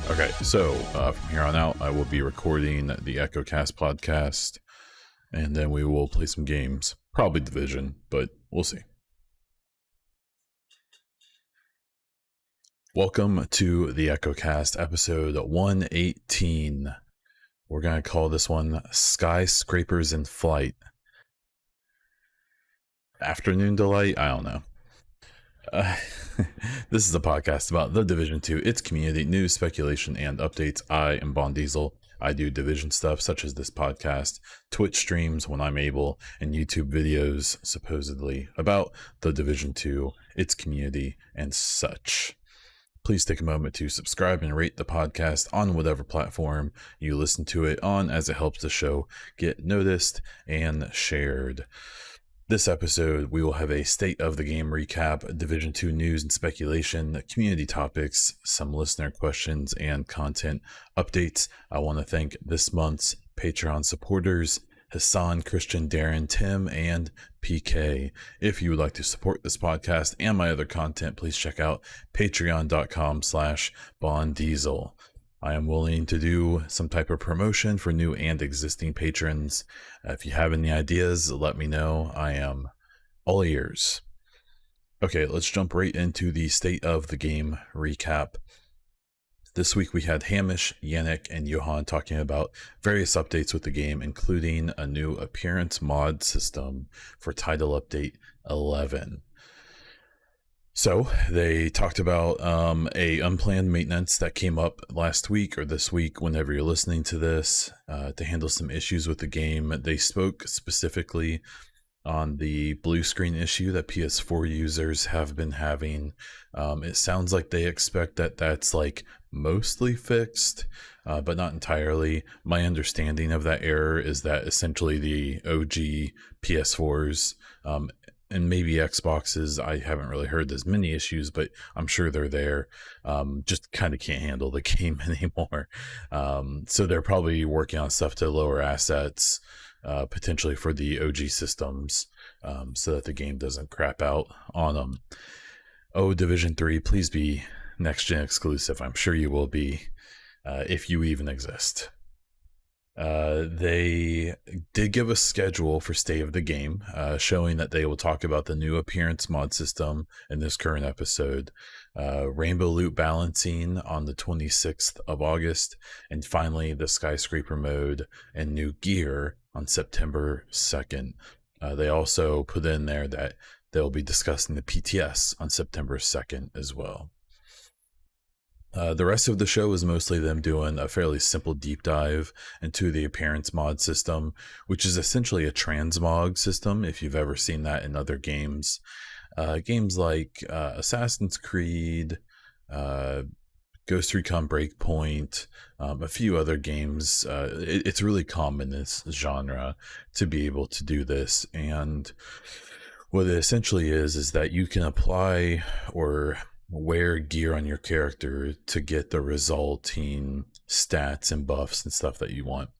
Okay, so from here on out, I will be recording the EchoCast podcast, and then we will play some games. Probably Division, but we'll see. Welcome to the EchoCast, episode 118. We're going to call this one Skyscrapers in Flight. Afternoon Delight? I don't know. This is a podcast about the Division 2, its community, news, speculation, and updates. I am Bon Diesel. I do Division stuff such as this podcast, Twitch streams when I'm able, and YouTube videos supposedly about the Division 2, its community, and such. Please take a moment to subscribe and rate the podcast on whatever platform you listen to it on, as it helps the show get noticed and shared. This episode, we will have a state of the game recap, Division 2 news and speculation, community topics, some listener questions, and content updates. I want to thank this month's Patreon supporters, Hassan, Christian, Darren, Tim, and PK. If you would like to support this podcast and my other content, please check out patreon.com/BonDiesel. I am willing to do some type of promotion for new and existing patrons. If you have any ideas, let me know. I am all ears. Okay, let's jump right into the state of the game recap. This week we had Hamish, Yannick, and Johan talking about various updates with the game, including a new appearance mod system for Title Update 11. So they talked about a unplanned maintenance that came up last week or this week, whenever you're listening to this, to handle some issues with the game. They spoke specifically on the blue screen issue that PS4 users have been having. It sounds like they expect that that's like mostly fixed, but not entirely. My understanding of that error is that essentially the OG PS4s, and maybe Xboxes, I haven't really heard as many issues, but I'm sure they're there. Just kind of can't handle the game anymore. So they're probably working on stuff to lower assets, potentially for the OG systems, so that the game doesn't crap out on them. Oh, Division 3, please be next-gen exclusive. I'm sure you will be, if you even exist. They did give a schedule for State of the Game, showing that they will talk about the new appearance mod system in this current episode, rainbow loot balancing on the 26th of August, and finally the skyscraper mode and new gear on September 2nd. They also put in there that they'll be discussing the PTS on September 2nd as well. The rest of the show is mostly them doing a fairly simple deep dive into the appearance mod system, which is essentially a transmog system, if you've ever seen that in other games. Games like Assassin's Creed, Ghost Recon Breakpoint, a few other games. It's really common in this genre to be able to do this. And what it essentially is that you can apply or wear gear on your character to get the resulting stats and buffs and stuff that you want.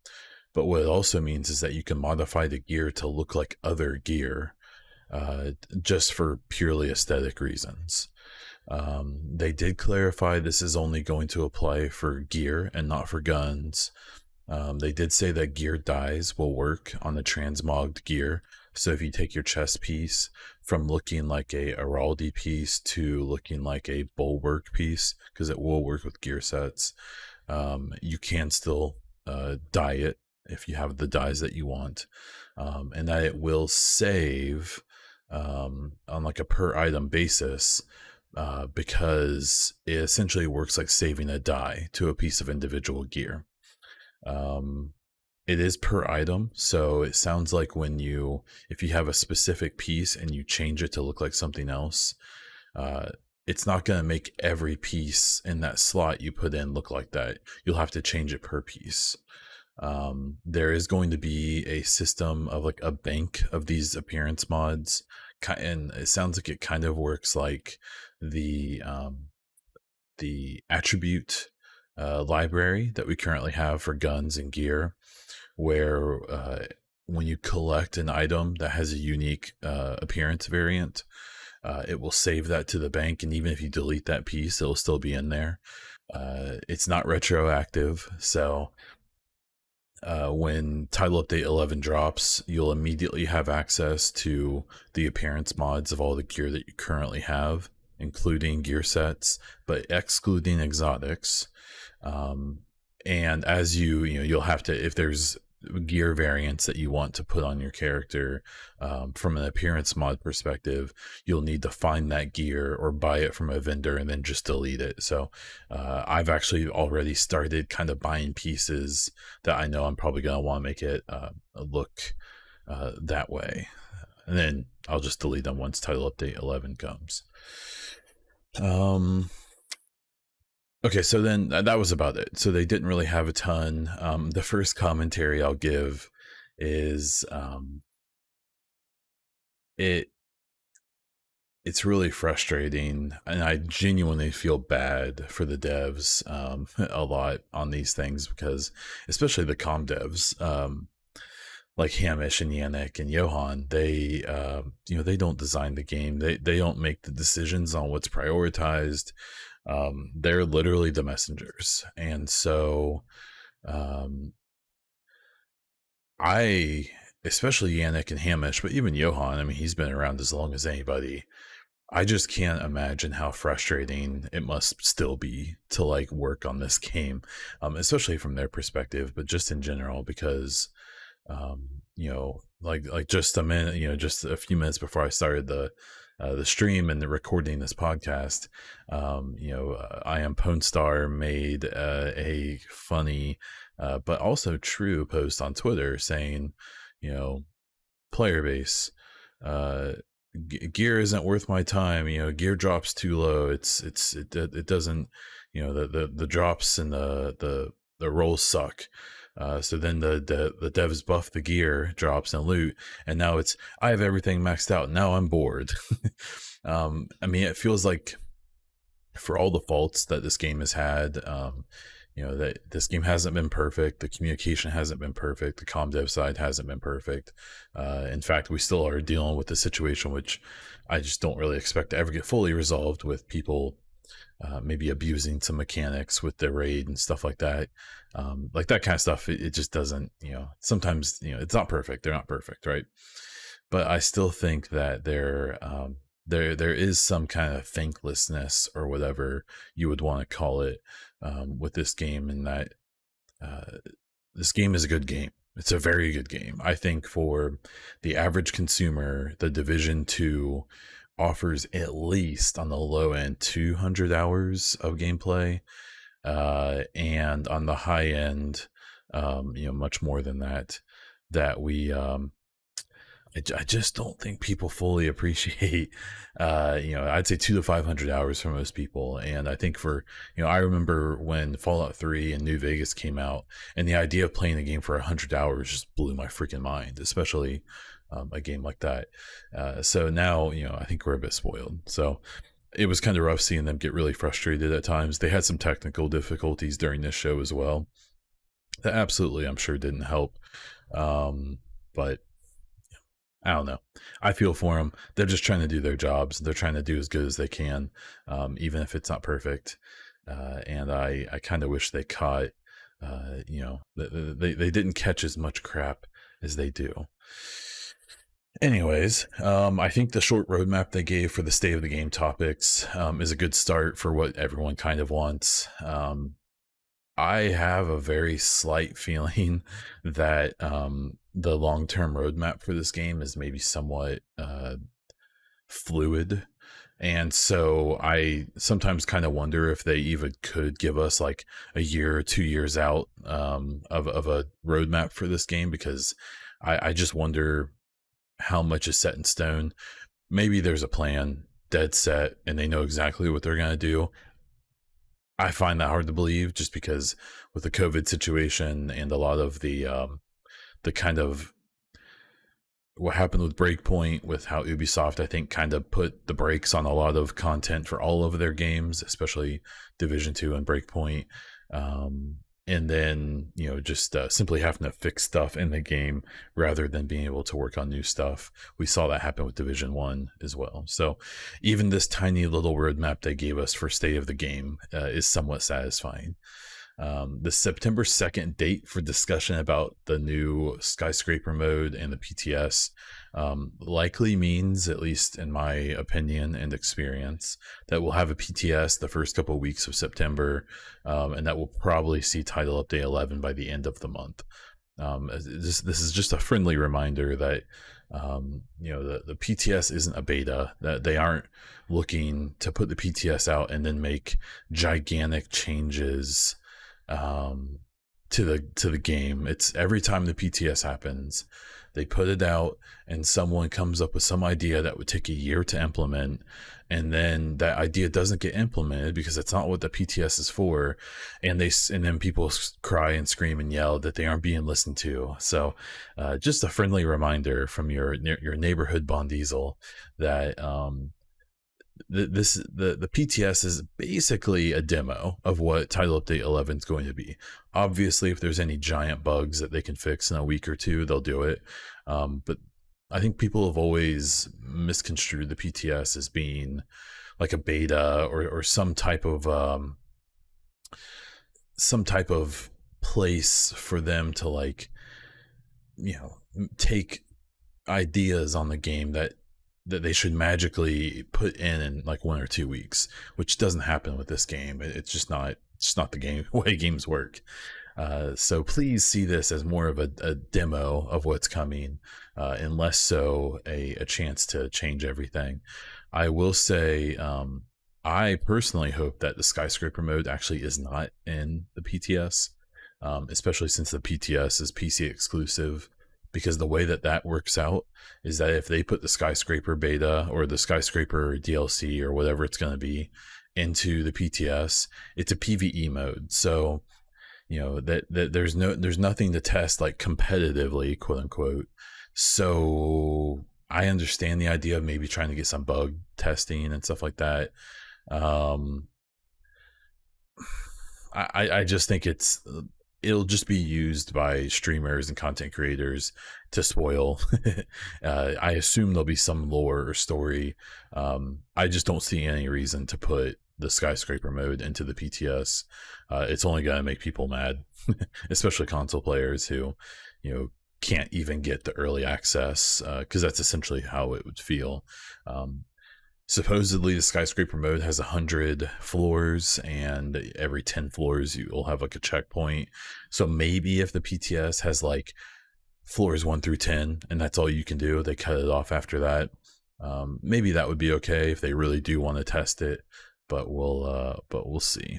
But what it also means is that you can modify the gear to look like other gear, just for purely aesthetic reasons. They did clarify this is only going to apply for gear and not for guns. They did say that gear dyes will work on the transmogged gear. So if you take your chest piece from looking like a Araldi piece to looking like a Bulwark piece, because it will work with gear sets, you can still dye it if you have the dyes that you want, and that it will save on like a per item basis, because it essentially works like saving a dye to a piece of individual gear. It is per item, so it sounds like if you have a specific piece and you change it to look like something else, it's not going to make every piece in that slot you put in look like that. You'll have to change it per piece. There is going to be a system of like a bank of these appearance mods, and it sounds like it kind of works like the attribute library that we currently have for guns and gear, where when you collect an item that has a unique appearance variant, it will save that to the bank, and even if you delete that piece, it'll still be in there. It's not retroactive, so when Title Update 11 drops, you'll immediately have access to the appearance mods of all the gear that you currently have, including gear sets, but excluding exotics. And as you'll have to, if there's gear variants that you want to put on your character, from an appearance mod perspective, you'll need to find that gear or buy it from a vendor and then just delete it. So I've actually already started kind of buying pieces that I know I'm probably going to want to make it look that way, and then I'll just delete them once Title Update 11 comes. Okay, so then that was about it. So they didn't really have a ton. The first commentary I'll give is it's really frustrating, and I genuinely feel bad for the devs a lot on these things, because especially the comm devs, like Hamish and Yannick and Johan, they they don't design the game. They don't make the decisions on what's prioritized. They're literally the messengers, and so I, especially Yannick and Hamish, but even Johan, I mean, he's been around as long as anybody. I just can't imagine how frustrating it must still be to like work on this game, especially from their perspective, but just in general, because like just a minute, just a few minutes before I started the stream and the recording this podcast, I am Pone Star made a funny but also true post on Twitter saying, player base, gear isn't worth my time. Gear drops too low. It doesn't, the drops and the rolls suck. So then the devs buff the gear drops and loot, and now it's, I have everything maxed out. Now I'm bored. I mean, it feels like, for all the faults that this game has had, that this game hasn't been perfect. The communication hasn't been perfect. The comm dev side hasn't been perfect. In fact, we still are dealing with the situation, which I just don't really expect to ever get fully resolved, with people maybe abusing some mechanics with the raid and stuff like that. Like that kind of stuff, it just doesn't, sometimes, it's not perfect. They're not perfect, right? But I still think that there is some kind of thanklessness, or whatever you would want to call it, with this game, in that this game is a good game. It's a very good game. I think for the average consumer, the Division 2 offers at least on the low end 200 hours of gameplay, and on the high end, much more than that. That we I just don't think people fully appreciate, I'd say 200 to 500 hours for most people. And I think for, I remember when Fallout 3 and New Vegas came out, and the idea of playing the game for 100 hours just blew my freaking mind, especially a game like that. So now, I think we're a bit spoiled. So it was kind of rough seeing them get really frustrated at times. They had some technical difficulties during this show as well, that absolutely, I'm sure, didn't help. But I don't know. I feel for them. They're just trying to do their jobs. They're trying to do as good as they can, even if it's not perfect. And I kind of wish they caught, they didn't catch as much crap as they do. Anyways, I think the short roadmap they gave for the state of the game topics is a good start for what everyone kind of wants. I have a very slight feeling that the long-term roadmap for this game is maybe somewhat fluid. And so I sometimes kind of wonder if they even could give us like a year or 2 years out of a roadmap for this game, because I just wonder how much is set in stone. Maybe there's a plan dead set and they know exactly what they're going to do. I find that hard to believe, just because with the COVID situation and a lot of the kind of what happened with Breakpoint, with how Ubisoft, I think, kind of put the brakes on a lot of content for all of their games, especially Division 2 and Breakpoint. And then, just simply having to fix stuff in the game rather than being able to work on new stuff. We saw that happen with Division 1 as well. So even this tiny little roadmap they gave us for state of the game is somewhat satisfying. The September 2nd date for discussion about the new Skyscraper mode and the PTS likely means, at least in my opinion and experience, that we'll have a PTS the first couple of weeks of September, and that will probably see Title Update 11 by the end of the month. This is just a friendly reminder that the PTS isn't a beta, that they aren't looking to put the PTS out and then make gigantic changes to the game. It's every time the PTS happens, they put it out and someone comes up with some idea that would take a year to implement, and then that idea doesn't get implemented because it's not what the PTS is for, and then people cry and scream and yell that they aren't being listened to. So just a friendly reminder from your neighborhood Bon Diesel that the PTS is basically a demo of what Title Update 11 is going to be. Obviously, if there's any giant bugs that they can fix in a week or two, they'll do it. But I think people have always misconstrued the PTS as being like a beta or some type of place for them to, like, take ideas on the game that they should magically put in like 1 or 2 weeks, which doesn't happen with this game. It's just not the game way games work. So please see this as more of a demo of what's coming, and less so a chance to change everything. I will say, I personally hope that the Skyscraper mode actually is not in the PTS, especially since the PTS is PC exclusive. Because the way that works out is that if they put the Skyscraper beta or the Skyscraper DLC or whatever it's going to be into the PTS, it's a PvE mode. So, that there's nothing to test, like, competitively, quote unquote. So I understand the idea of maybe trying to get some bug testing and stuff like that. I just think it'll just be used by streamers and content creators to spoil. I assume there'll be some lore or story. I just don't see any reason to put the Skyscraper mode into the PTS. It's only going to make people mad, especially console players who, can't even get the early access, because that's essentially how it would feel. Supposedly the Skyscraper mode has 100 floors, and every 10 floors you'll have like a checkpoint. So maybe if the PTS has like floors 1 through 10 and that's all you can do, they cut it off after that, maybe that would be okay if they really do want to test it, but we'll see.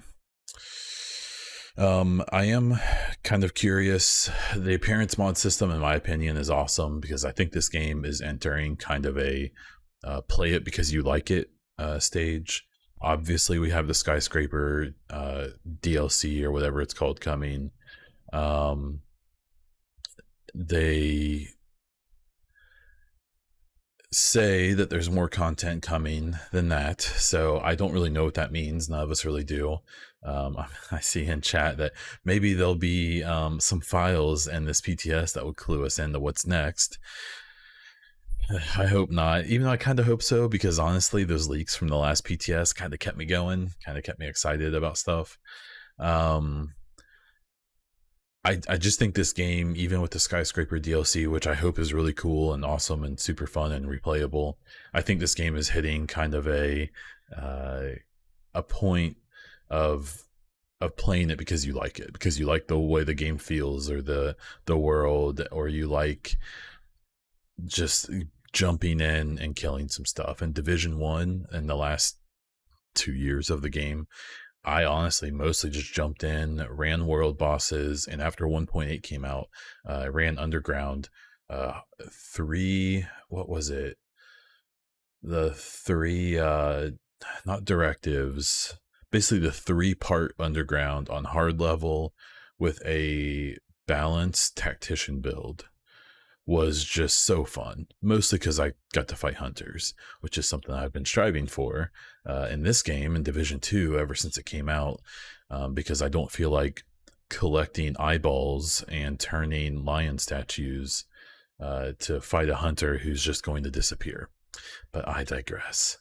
I am kind of curious. The appearance mod system, in my opinion, is awesome, because I think this game is entering kind of a play it because you like it stage. Obviously, we have the Skyscraper DLC or whatever it's called coming. They say that there's more content coming than that, so I don't really know what that means. None of us really do. I see in chat that maybe there'll be some files in this PTS that would clue us into what's next. I hope not, even though I kind of hope so, because honestly, those leaks from the last PTS kind of kept me going, kind of kept me excited about stuff. I just think this game, even with the Skyscraper DLC, which I hope is really cool and awesome and super fun and replayable, I think this game is hitting kind of a point of playing it because you like it, because you like the way the game feels, or the world, or you like just jumping in and killing some stuff. And Division 1 in the last 2 years of the game, I honestly mostly just jumped in, ran world bosses, and after 1.8 came out, I ran underground. What was it? The 3 not directives, basically the 3-part underground on hard level with a balanced tactician build was just so fun, mostly because I got to fight hunters, which is something I've been striving for in this game in Division 2 ever since it came out, because I don't feel like collecting eyeballs and turning lion statues to fight a hunter who's just going to disappear. But I digress.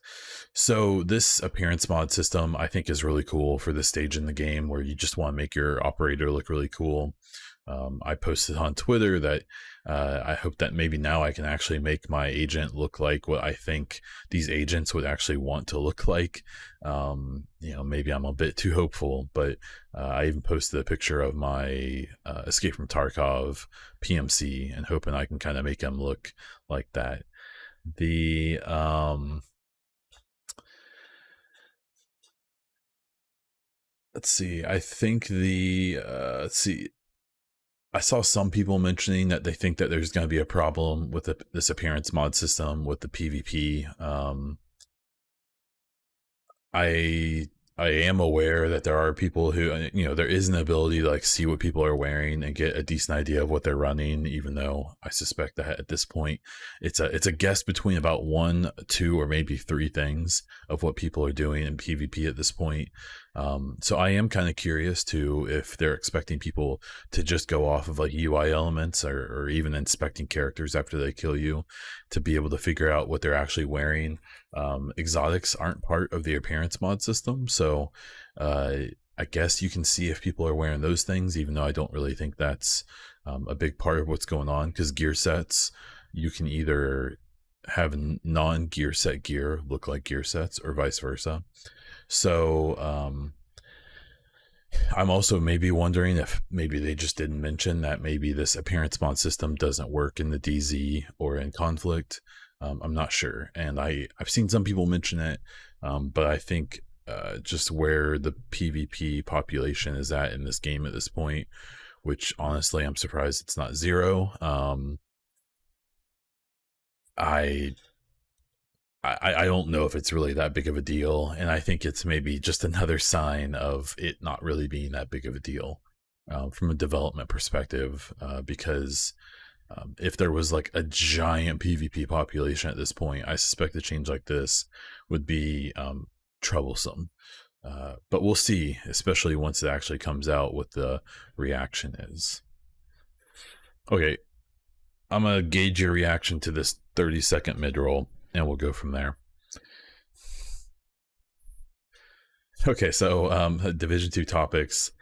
So this appearance mod system I think is really cool for this stage in the game where you just want to make your operator look really cool. I posted on Twitter that I hope that maybe now I can actually make my agent look like what I think these agents would actually want to look like. Maybe I'm a bit too hopeful, but I even posted a picture of my Escape from Tarkov PMC and hoping I can kind of make him look like that. The let's see, I think I saw some people mentioning that they think that there's going to be a problem with this appearance mod system with the PvP. I am aware that there are people who, there is an ability to like see what people are wearing and get a decent idea of what they're running, even though I suspect that at this point it's a guess between about 1, 2, or maybe 3 things of what people are doing in PvP at this point. So I am kind of curious too if they're expecting people to just go off of like UI elements or even inspecting characters after they kill you to be able to figure out what they're actually wearing. Exotics aren't part of the appearance mod system, so I guess you can see if people are wearing those things, even though I don't really think that's a big part of what's going on, because gear sets, you can either have non-gear set gear look like gear sets or vice versa. So I'm also maybe wondering if maybe they just didn't mention that maybe this appearance mod system doesn't work in the DZ or in Conflict. I'm not sure, and I've seen some people mention it, but I think just where the PvP population is at in this game at this point, which honestly I'm surprised it's not 0. I don't know if it's really that big of a deal, and I think it's maybe just another sign of it not really being that big of a deal from a development perspective, because if there was like a giant PvP population at this point, I suspect a change like this would be troublesome. But we'll see, especially once it actually comes out, what the reaction is. Okay, I'm going to gauge your reaction to this 30-second mid-roll, and we'll go from there. Okay, so Division 2 topics,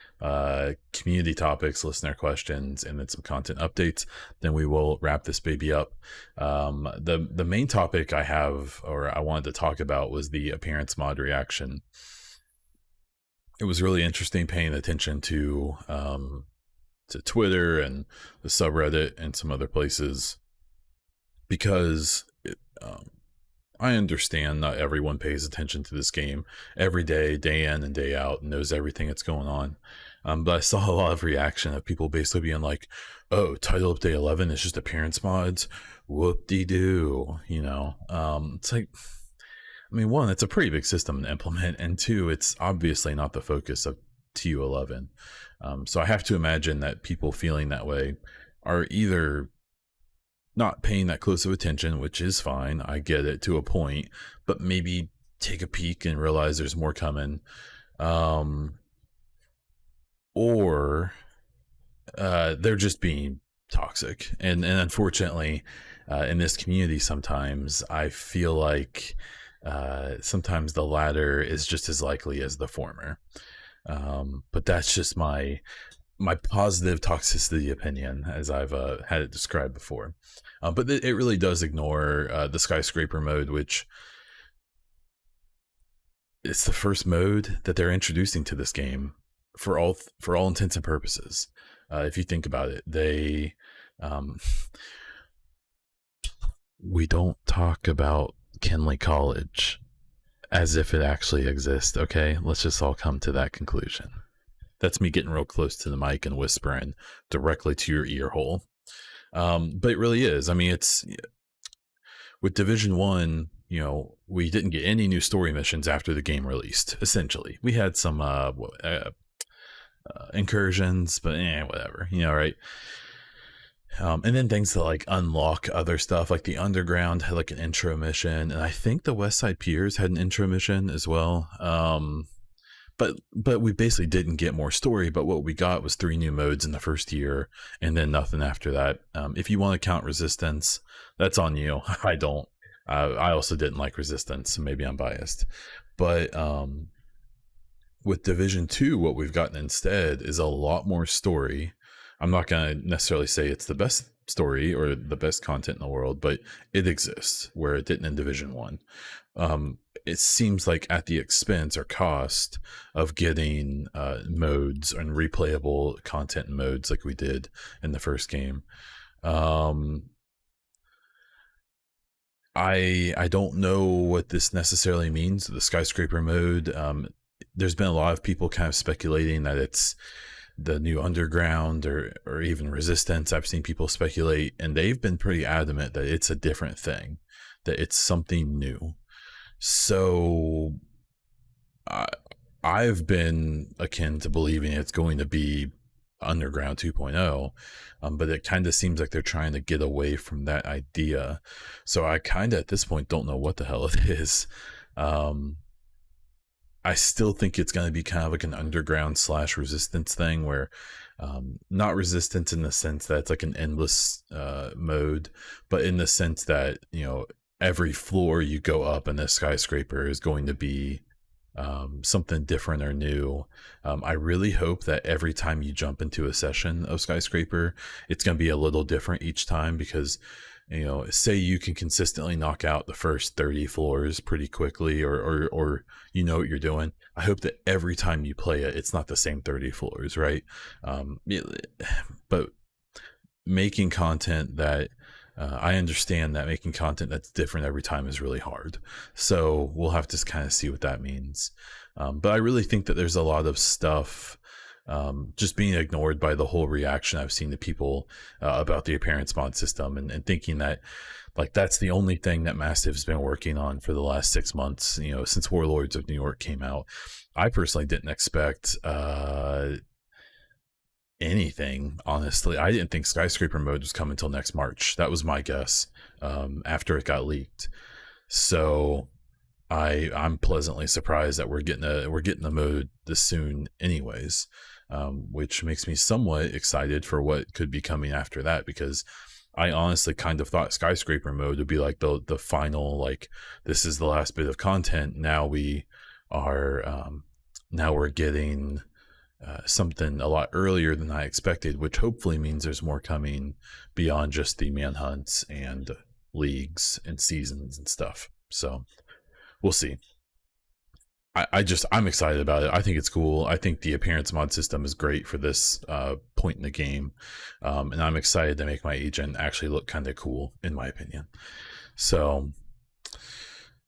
community topics, listener questions, and then some content updates. Then we will wrap this baby up. The main topic I wanted to talk about was the appearance mod reaction. It was really interesting paying attention to Twitter and the subreddit and some other places, because I understand not everyone pays attention to this game every day, day in and day out, and knows everything that's going on. But I saw a lot of reaction of people basically being like, "Oh, Title Update 11 is just appearance mods. Whoop-de-doo." It's like, I mean, 1, it's a pretty big system to implement, and 2, it's obviously not the focus of TU11. So I have to imagine that people feeling that way are either not paying that close of attention, which is fine, I get it to a point, but maybe take a peek and realize there's more coming, or they're just being toxic. And unfortunately, in this community, sometimes I feel like sometimes the latter is just as likely as the former. But that's just my positive toxicity opinion, as I've had it described before. But it really does ignore the Skyscraper mode, which it's the first mode that they're introducing to this game for all intents and purposes. If you think about it, we don't talk about Kenley College as if it actually exists. Okay, let's just all come to that conclusion. That's me getting real close to the mic and whispering directly to your ear hole. But it really is. I mean, with Division 1, we didn't get any new story missions after the game released. Essentially, we had some incursions, but whatever, right? And then things that like unlock other stuff, like the Underground had like an intro mission, and I think the West Side Piers had an intro mission as well. But we basically didn't get more story. But what we got was 3 new modes in the first year, and then nothing after that. If you want to count Resistance, that's on you. I don't. I also didn't like Resistance, so maybe I'm biased. But with Division 2, what we've gotten instead is a lot more story. I'm not going to necessarily say it's the best story or the best content in the world, but it exists where it didn't in Division 1. It seems like at the expense or cost of getting modes and replayable content and modes like we did in the first game. I don't know what this necessarily means, the Skyscraper mode. There's been a lot of people kind of speculating that it's the new Underground or even Resistance. I've seen people speculate, and they've been pretty adamant that it's a different thing, that it's something new. So I've been akin to believing it's going to be Underground 2.0, but it kind of seems like they're trying to get away from that idea. So I kind of at this point don't know what the hell it is. I still think it's going to be kind of like an Underground / Resistance thing where not Resistance in the sense that it's like an endless mode, but in the sense that, every floor you go up in this Skyscraper is going to be something different or new. I really hope that every time you jump into a session of Skyscraper, it's going to be a little different each time, because say you can consistently knock out the first 30 floors pretty quickly, or you know what you're doing. I hope that every time you play it, it's not the same 30 floors, right? But making content that I understand that making content that's different every time is really hard. So we'll have to kind of see what that means. But I really think that there's a lot of stuff just being ignored by the whole reaction I've seen to people about the appearance mod system, and thinking that like that's the only thing that Massive's been working on for the last 6 months, since Warlords of New York came out. I personally didn't expect anything, honestly. I didn't think Skyscraper mode was coming until next March. That was my guess after it got leaked. So I'm pleasantly surprised that we're getting the mode this soon anyways, which makes me somewhat excited for what could be coming after that, because I honestly kind of thought Skyscraper mode would be like the final, like, this is the last bit of content. Now we are now we're getting something a lot earlier than I expected, which hopefully means there's more coming beyond just the manhunts and leagues and seasons and stuff. So we'll see. I'm excited about it. I think it's cool. I think the appearance mod system is great for this point in the game, and I'm excited to make my agent actually look kind of cool, in my opinion. So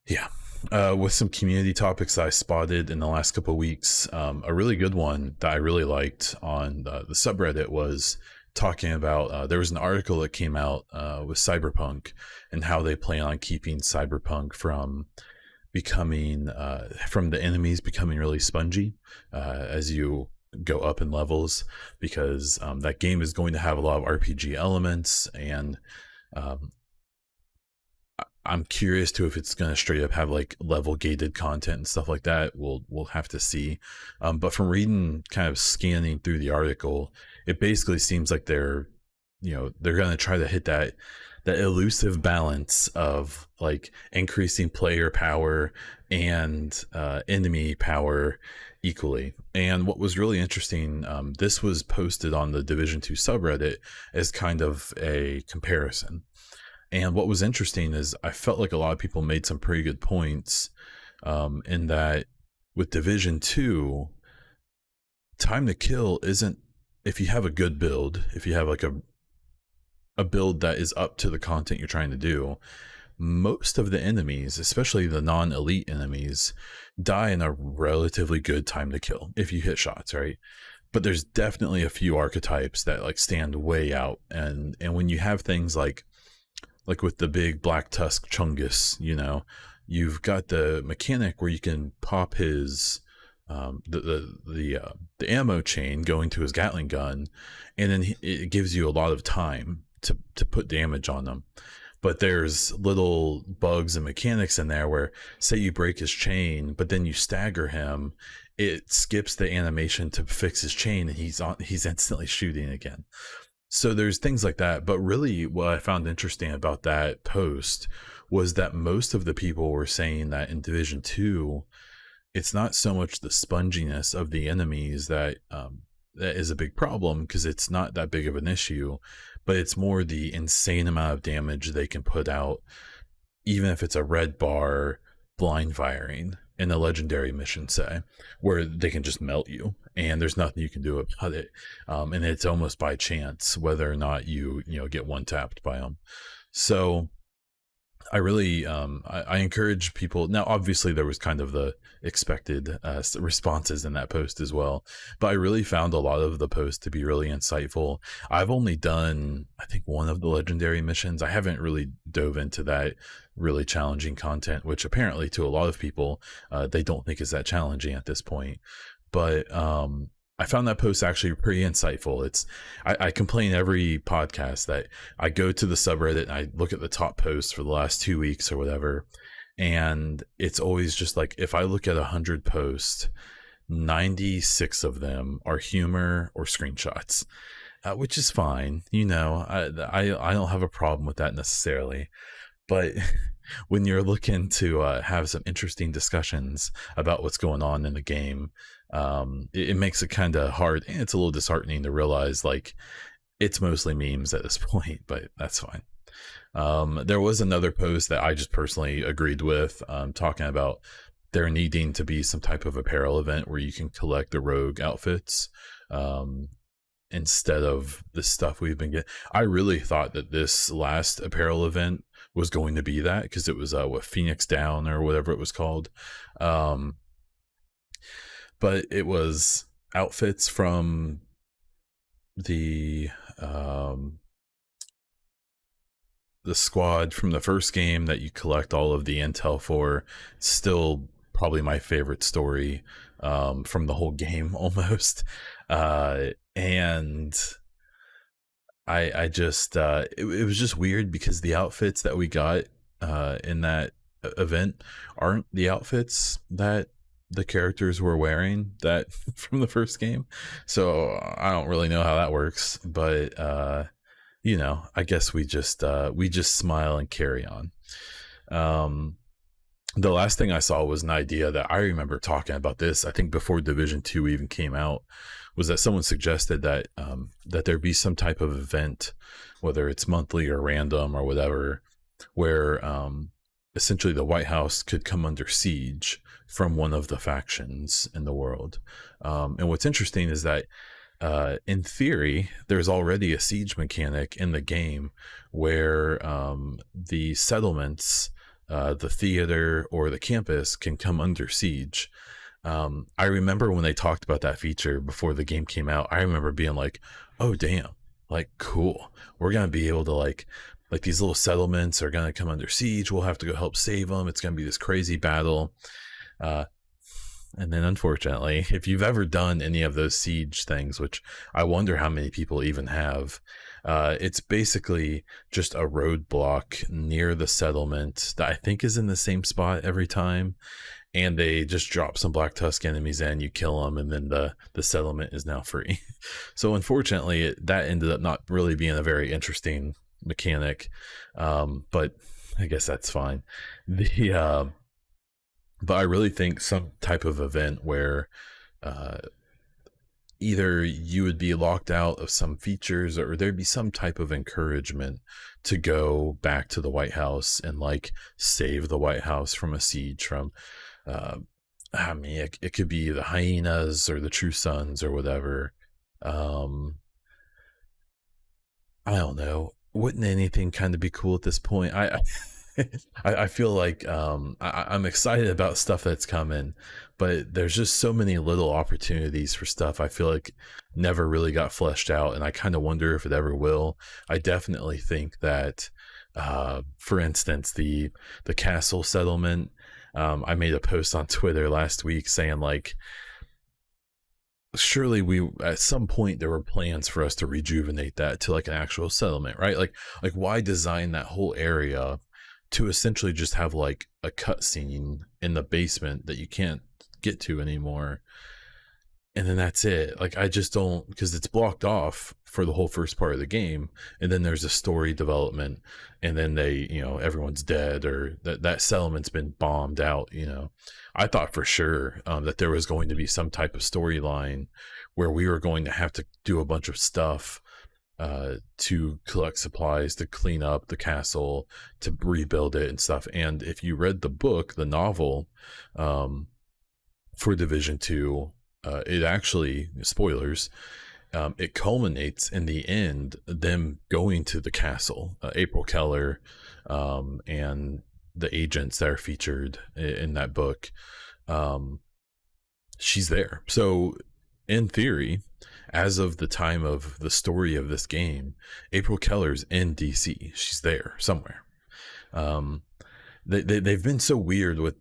yeah. With some community topics I spotted in the last couple of weeks, a really good one that I really liked on the subreddit was talking about there was an article that came out with Cyberpunk and how they plan on keeping Cyberpunk from becoming from the enemies becoming really spongy as you go up in levels, because that game is going to have a lot of RPG elements, and I'm curious too if it's going to straight up have like level gated content and stuff like that. We'll have to see. But from reading, kind of scanning through the article, it basically seems like they're going to try to hit that elusive balance of like increasing player power and enemy power equally. And what was really interesting, this was posted on the Division 2 subreddit as kind of a comparison. And what was interesting is I felt like a lot of people made some pretty good points in that with Division 2, time to kill isn't, if you have a good build, if you have like a build that is up to the content you're trying to do, most of the enemies, especially the non-elite enemies, die in a relatively good time to kill if you hit shots, right? But there's definitely a few archetypes that like stand way out, and when you have things like like with the big black tusk chungus, you've got the mechanic where you can pop his the ammo chain going to his Gatling gun, and then it gives you a lot of time to put damage on them. But there's little bugs and mechanics in there where, say you break his chain, but then you stagger him, it skips the animation to fix his chain, and he's instantly shooting again. So there's things like that. But really what I found interesting about that post was that most of the people were saying that in Division 2, it's not so much the sponginess of the enemies that is a big problem, because it's not that big of an issue, but it's more the insane amount of damage they can put out, even if it's a red bar blind firing in a legendary mission, say, where they can just melt you and there's nothing you can do about it. And it's almost by chance whether or not you get one tapped by them. So I really I encourage people. Now obviously there was kind of the expected responses in that post as well, but I really found a lot of the posts to be really insightful. I've only done, I think, one of the legendary missions. I haven't really dove into that really challenging content, which apparently to a lot of people they don't think is that challenging at this point. But I found that post actually pretty insightful. I complain every podcast that I go to the subreddit and I look at the top posts for the last 2 weeks or whatever, and it's always just like, if I look at 100 posts, 96 of them are humor or screenshots, which is fine. I don't have a problem with that necessarily, but when you're looking to have some interesting discussions about what's going on in the game, it makes it kind of hard, and it's a little disheartening to realize like it's mostly memes at this point, but that's fine. There was another post that I just personally agreed with, talking about there needing to be some type of apparel event where you can collect the rogue outfits instead of the stuff we've been getting. I really thought that this last apparel event was going to be that, because it was Phoenix Down or whatever it was called. But it was outfits from the squad from the first game that you collect all of the intel for. Still probably my favorite story from the whole game almost. And I just it was just weird, because the outfits that we got in that event aren't the outfits that the characters were wearing that from the first game. So I don't really know how that works, but I guess we just smile and carry on. The last thing I saw was an idea that I remember talking about this, I think before Division 2 even came out, was that someone suggested that that there be some type of event, whether it's monthly or random or whatever, where essentially the White House could come under siege from one of the factions in the world. And what's interesting is that in theory, there's already a siege mechanic in the game where the settlements, the theater or the campus can come under siege. I remember when they talked about that feature before the game came out, I remember being like, oh damn, like cool, we're gonna be able to like these little settlements are gonna come under siege, we'll have to go help save them, it's gonna be this crazy battle. And then unfortunately, if you've ever done any of those siege things, which I wonder how many people even have, it's basically just a roadblock near the settlement that I think is in the same spot every time, and they just drop some Black Tusk enemies in, you kill them, and then the settlement is now free. So unfortunately, that ended up not really being a very interesting mechanic, but I guess that's fine. But I really think some type of event where either you would be locked out of some features, or there'd be some type of encouragement to go back to the White House and like save the White House from a siege from I mean, it could be the hyenas or the True Sons or whatever. I don't know. Wouldn't anything kind of be cool at this point? I feel like I'm excited about stuff that's coming, but there's just so many little opportunities for stuff I feel like never really got fleshed out, and I kind of wonder if it ever will. I definitely think that For instance, the castle settlement. I made a post on Twitter last week saying like, surely we at some point there were plans for us to rejuvenate that to like an actual settlement, right? Like why design that whole area to essentially just have like a cutscene in the basement that you can't get to anymore, and then that's it. Like I just don't, because it's blocked off for the whole first part of the game, and then there's a story development, and then they, everyone's dead, or that settlement's been bombed out. I thought for sure that there was going to be some type of storyline where we were going to have to do a bunch of stuff to collect supplies, to clean up the castle, to rebuild it and stuff. And if you read the book, the novel, for Division 2, it actually, spoilers, it culminates in the end them going to the castle. April Keller and the agents that are featured in that book, she's there. So in theory, as of the time of the story of this game, April Keller's in DC. She's there somewhere. They've been so weird with,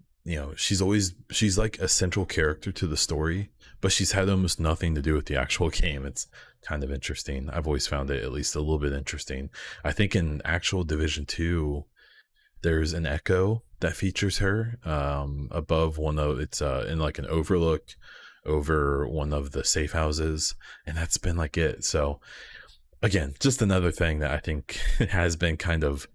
she's like a central character to the story, but she's had almost nothing to do with the actual game. It's kind of interesting. I've always found it at least a little bit interesting. I think in actual Division 2, there's an echo that features her above one of, it's in like an overlook over one of the safe houses, and that's been like it. So again, just another thing that I think has been kind of,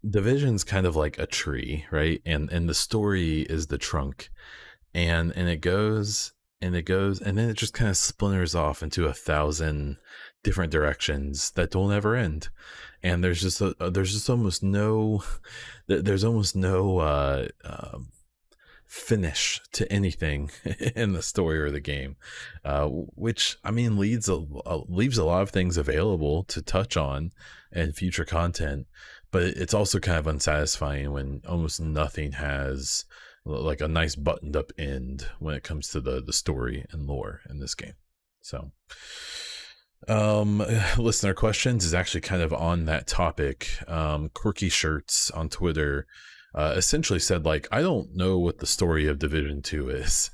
Division's kind of like a tree, right? And the story is the trunk, and it goes and it goes, and then it just kind of splinters off into 1,000 different directions that don't ever end. And there's just almost no finish to anything in the story or the game, which I mean leaves a lot of things available to touch on in future content, but it's also kind of unsatisfying when almost nothing has like a nice buttoned up end when it comes to the story and lore in this game. So listener questions is actually kind of on that topic. Quirky Shirts on Twitter essentially said, like, I don't know what the story of Division 2 is.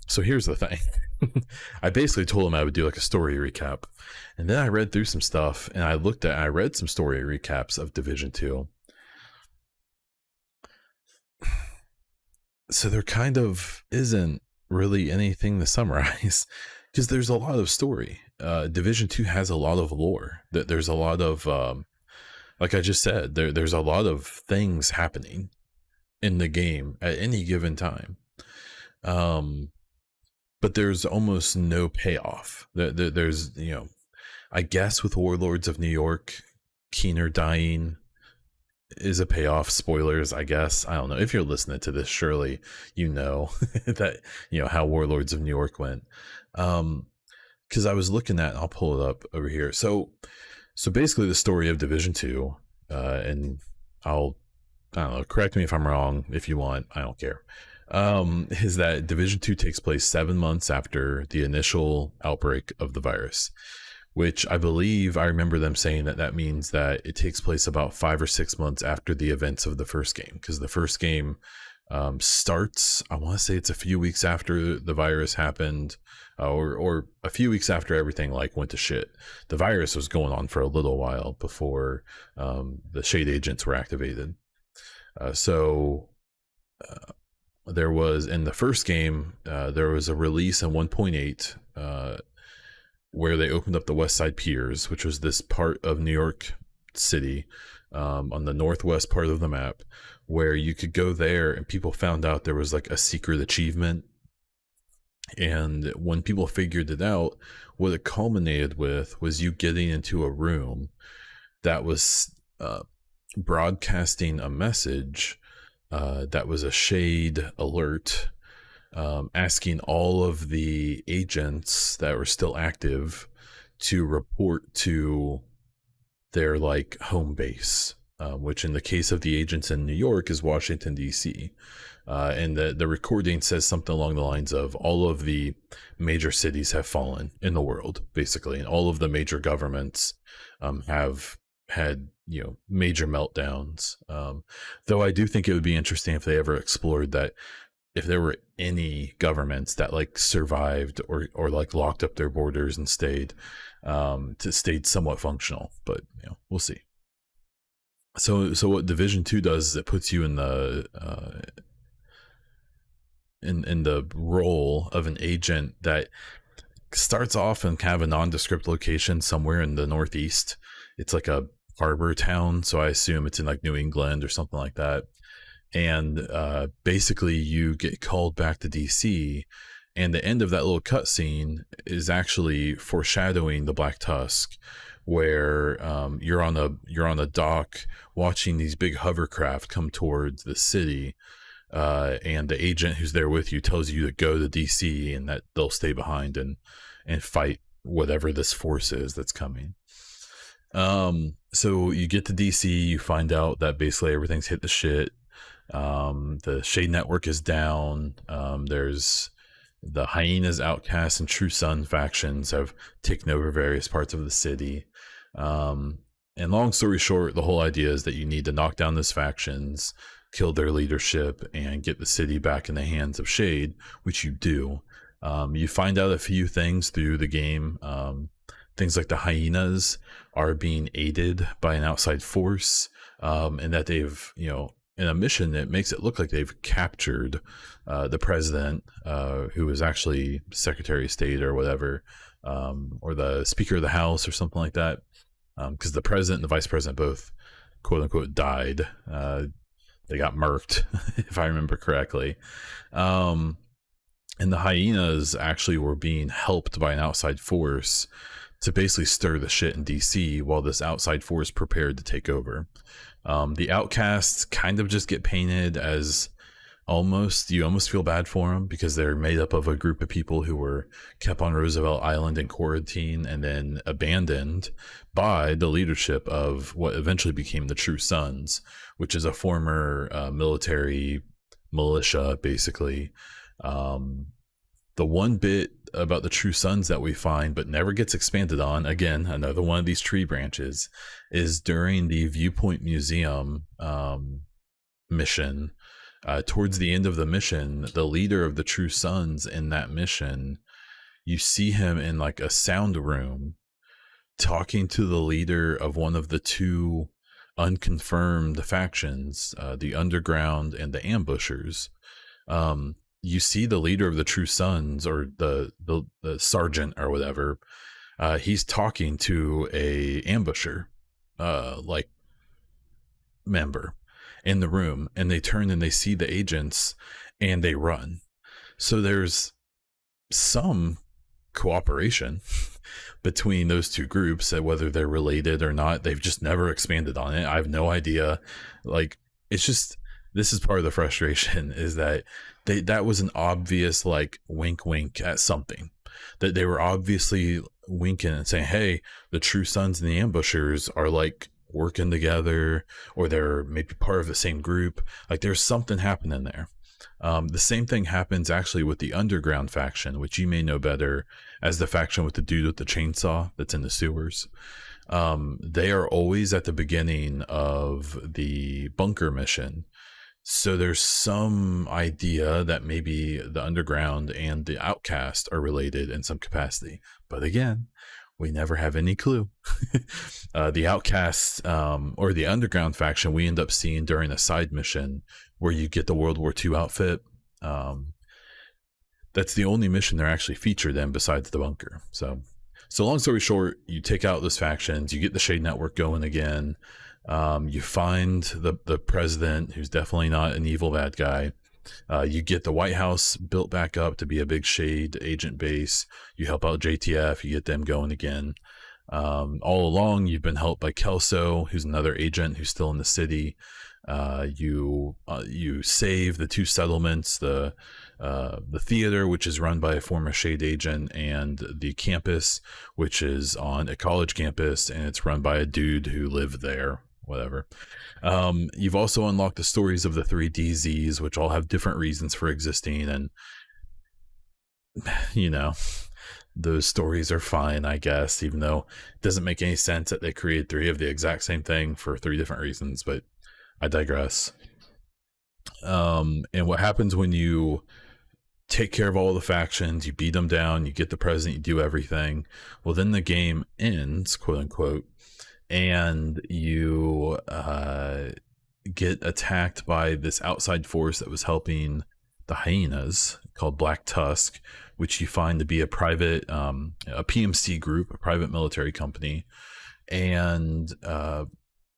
So here's the thing. I basically told him I would do like a story recap, and then I read through some stuff, and I read some story recaps of Division 2. So there kind of isn't really anything to summarize, because there's a lot of story. Division 2 has a lot of lore. There's a lot of like I just said, there's a lot of things happening in the game at any given time. But there's almost no payoff. There's, I guess with Warlords of New York, Keener dying is a payoff. Spoilers, I guess. I don't know. If you're listening to this, surely you know that, how Warlords of New York went. Because I was looking at, I'll pull it up over here. So basically the story of Division 2, and I don't know, correct me if I'm wrong if you want, I don't care, is that Division 2 takes place 7 months after the initial outbreak of the virus, which I believe, I remember them saying that means that it takes place about 5 or 6 months after the events of the first game, because the first game starts, I want to say it's a few weeks after the virus happened, or a few weeks after everything like went to shit. The virus was going on for a little while before the shade agents were activated. There was, in the first game, there was a release in 1.8 where they opened up the West Side Piers, which was this part of New York City on the northwest part of the map, where you could go there and people found out there was like a secret achievement. And when people figured it out, what it culminated with was you getting into a room that was broadcasting a message that was a shade alert, asking all of the agents that were still active to report to their like home base, which in the case of the agents in New York is Washington, D.C. And the recording says something along the lines of all of the major cities have fallen in the world, basically, and all of the major governments have had major meltdowns. Though I do think it would be interesting if they ever explored that, if there were any governments that like survived or like locked up their borders and stayed somewhat functional. But we'll see. So what Division 2 does is it puts you in the in the role of an agent that starts off in kind of a nondescript location somewhere in the Northeast. It's like a harbor town, so I assume it's in like New England or something like that. And basically you get called back to DC, and the end of that little cutscene is actually foreshadowing the Black Tusk, where you're on a dock watching these big hovercraft come towards the city, and the agent who's there with you tells you to go to DC and that they'll stay behind and fight whatever this force is that's coming. So you get to DC, you find out that basically everything's hit the shit. The Shade Network is down. There's the Hyenas, Outcasts, and True Sun factions have taken over various parts of the city. And long story short, the whole idea is that you need to knock down those factions, kill their leadership, and get the city back in the hands of Shade, which you do. You find out a few things through the game. Things like the Hyenas are being aided by an outside force, and that they've, in a mission that makes it look like they've captured the president, who is actually Secretary of State or whatever, or the Speaker of the House or something like that, because the president and the vice president both, quote unquote, died. They got murked, if I remember correctly. And the Hyenas actually were being helped by an outside force to basically stir the shit in DC while this outside force prepared to take over. The Outcasts kind of just get painted as you almost feel bad for them, because they're made up of a group of people who were kept on Roosevelt Island in quarantine and then abandoned by the leadership of what eventually became the True Sons, which is a former military militia, basically. The one bit about the True Sons that we find but never gets expanded on, again, another one of these tree branches, is during the Viewpoint Museum mission. Towards the end of the mission, the leader of the True Sons in that mission, you see him in like a sound room talking to the leader of one of the two unconfirmed factions, the Underground and the Ambushers. You see the leader of the True Sons, or the sergeant or whatever, he's talking to a ambusher like member in the room, and they turn and they see the agents and they run. So there's some cooperation between those two groups, whether they're related or not. They've just never expanded on it. I have no idea. Like, it's just, this is part of the frustration, is that that was an obvious like wink at something, that they were obviously winking and saying, hey, the True Sons and the Ambushers are like working together, or they're maybe part of the same group. Like, there's something happening there. The same thing happens actually with the Underground faction, which you may know better as the faction with the dude with the chainsaw that's in the sewers. They are always at the beginning of the bunker mission. So there's some idea that maybe the Underground and the Outcast are related in some capacity. But again, we never have any clue. The Outcast, or the Underground faction, we end up seeing during a side mission where you get the World War II outfit. That's the only mission they're actually featured in besides the bunker. So long story short, you take out those factions, you get the Shade Network going again. You find the president, who's definitely not an evil bad guy. You get the White House built back up to be a big Shade agent base. You help out JTF, you get them going again. All along, you've been helped by Kelso, who's another agent who's still in the city. You save the two settlements, the theater, which is run by a former Shade agent, and the campus, which is on a college campus, and it's run by a dude who lived there, whatever. You've also unlocked the stories of the 3 DZs, which all have different reasons for existing, and those stories are fine, I guess, even though it doesn't make any sense that they created 3 of the exact same thing for 3 different reasons, but I digress. And what happens when you take care of all the factions, you beat them down, you get the president, you do everything, well, then the game ends, quote unquote, and you get attacked by this outside force that was helping the hyenas called Black Tusk, which you find to be a private, a PMC group, a private military company. And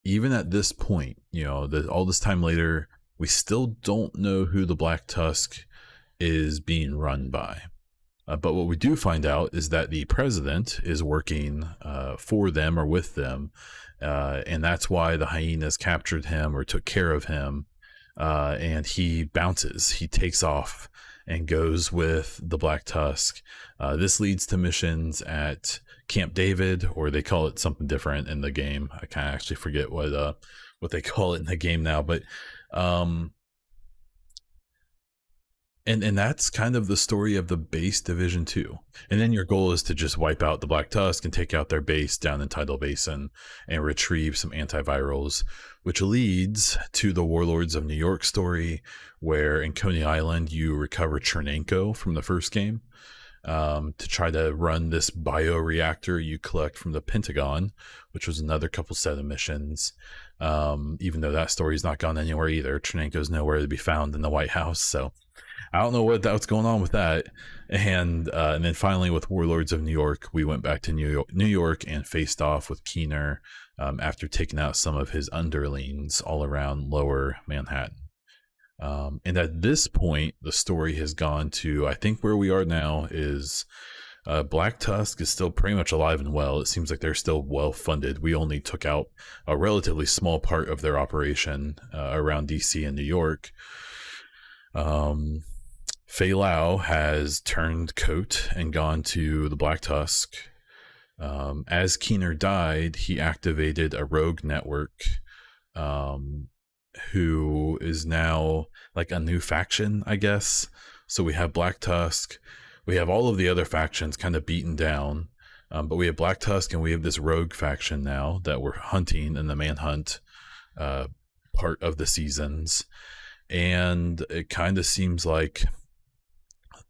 even at this point, all this time later, we still don't know who the Black Tusk is being run by. But what we do find out is that the president is working for them or with them, and that's why the hyenas captured him or took care of him, and he bounces. He takes off and goes with the Black Tusk. This leads to missions at Camp David, or they call it something different in the game. I kind of actually forget what they call it in the game now, but and that's kind of the story of the base Division 2. And then your goal is to just wipe out the Black Tusk and take out their base down in Tidal Basin and retrieve some antivirals, which leads to the Warlords of New York story, where in Coney Island you recover Chernenko from the first game to try to run this bioreactor you collect from the Pentagon, which was another couple set of missions. Even though that story's not gone anywhere either. Chernenko's nowhere to be found in the White House, so I don't know what's going on with that. And then finally with Warlords of New York, we went back to New York and faced off with Keener after taking out some of his underlings all around lower Manhattan. And at this point, the story has gone to, I think where we are now is Black Tusk is still pretty much alive and well. It seems like they're still well funded. We only took out a relatively small part of their operation around DC and New York. Fei Lao has turned coat and gone to the Black Tusk. As Keener died, he activated a rogue network who is now like a new faction, I guess. So we have Black Tusk. We have all of the other factions kind of beaten down. But we have Black Tusk and we have this rogue faction now that we're hunting in the Manhunt part of the seasons. And it kind of seems like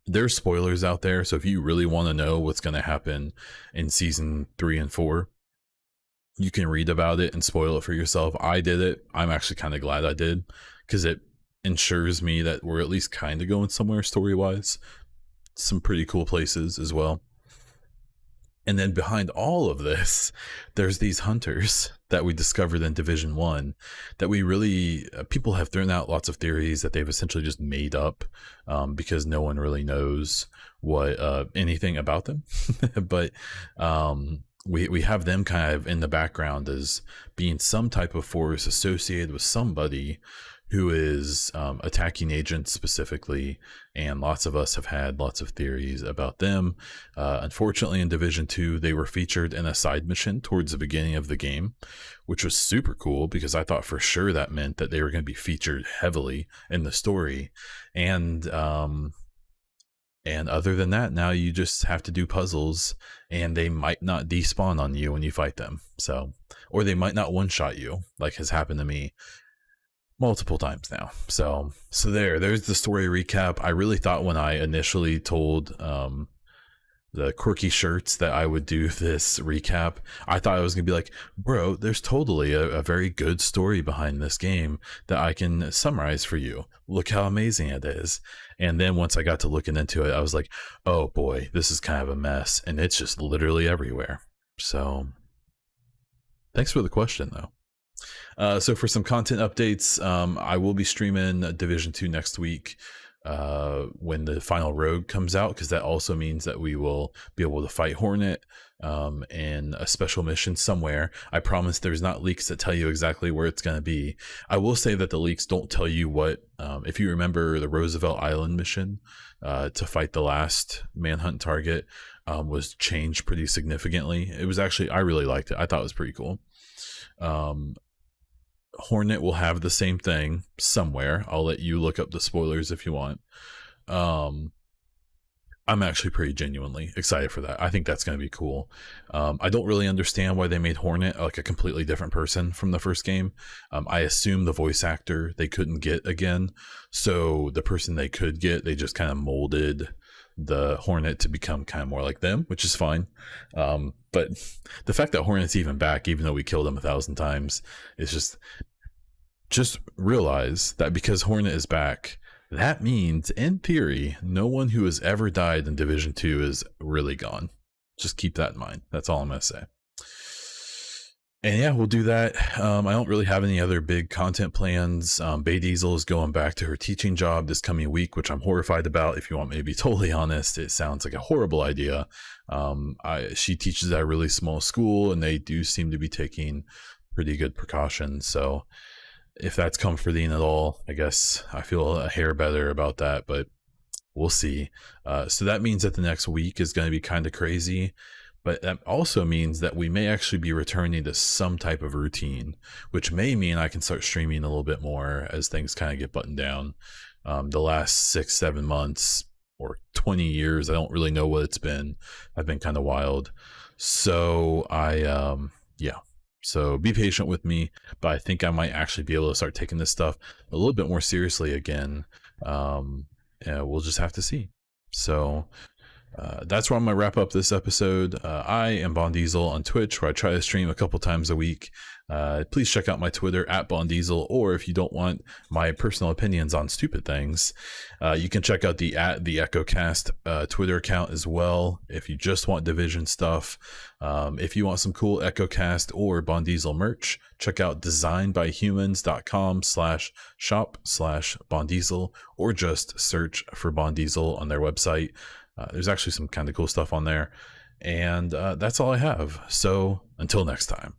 there's spoilers out there, so if you really want to know what's going to happen in season 3 and 4, you can read about it and spoil it for yourself. I did it. I'm actually kind of glad I did, because it ensures me that we're at least kind of going somewhere story-wise. Some pretty cool places as well. And then behind all of this, there's these hunters that we discovered in Division 1 that we really, people have thrown out lots of theories that they've essentially just made up because no one really knows what anything about them. But we have them kind of in the background as being some type of force associated with somebody who is attacking agents specifically, and lots of us have had lots of theories about them. Unfortunately, in Division 2, they were featured in a side mission towards the beginning of the game, which was super cool because I thought for sure that meant that they were going to be featured heavily in the story. And other than that, now you just have to do puzzles, and they might not despawn on you when you fight them. So, or they might not one-shot you, like has happened to me multiple times now. So there's the story recap. I really thought when I initially told the quirky shirts that I would do this recap, I thought I was gonna be like, bro, there's totally a very good story behind this game that I can summarize for you. Look how amazing it is. And then once I got to looking into it, I was like, oh boy, this is kind of a mess, and it's just literally everywhere. So thanks for the question though. So for some content updates, I will be streaming Division 2 next week when the final rogue comes out, because that also means that we will be able to fight Hornet in a special mission somewhere. I promise there's not leaks that tell you exactly where it's going to be. I will say that the leaks don't tell you what, if you remember the Roosevelt Island mission to fight the last manhunt target was changed pretty significantly. It was actually, I really liked it. I thought it was pretty cool. Hornet will have the same thing somewhere. I'll let you look up the spoilers if you want. I'm actually pretty genuinely excited for that. I think that's going to be cool. I don't really understand why they made Hornet like a completely different person from the first game. I assume the voice actor they couldn't get again. So the person they could get, they just kind of molded the Hornet to become kind of more like them, which is fine. But the fact that Hornet's even back, even though we killed him 1,000 times, is just realize that because Hornet is back, that means, in theory, no one who has ever died in Division 2 is really gone. Just keep that in mind. That's all I'm going to say. And yeah, we'll do that. I don't really have any other big content plans. Bay Diesel is going back to her teaching job this coming week, which I'm horrified about. If you want me to be totally honest, it sounds like a horrible idea. She teaches at a really small school, and they do seem to be taking pretty good precautions. So if that's comforting at all, I guess I feel a hair better about that, but we'll see. So that means that the next week is going to be kind of crazy, but that also means that we may actually be returning to some type of routine, which may mean I can start streaming a little bit more as things kind of get buttoned down. The last 6-7 months or 20 years, I don't really know what it's been. I've been kind of wild. So So be patient with me, but I think I might actually be able to start taking this stuff a little bit more seriously again. We'll just have to see. So that's where I'm going to wrap up this episode. I am Bon Diesel on Twitch, where I try to stream a couple times a week. Please check out my Twitter at Bon Diesel, or if you don't want my personal opinions on stupid things, you can check out the EchoCast Twitter account as well. If you just want Division stuff, if you want some cool EchoCast or Bon Diesel merch, check out designbyhumans.com/shop/Bon Diesel, or just search for Bon Diesel on their website. There's actually some kind of cool stuff on there. And that's all I have. So until next time.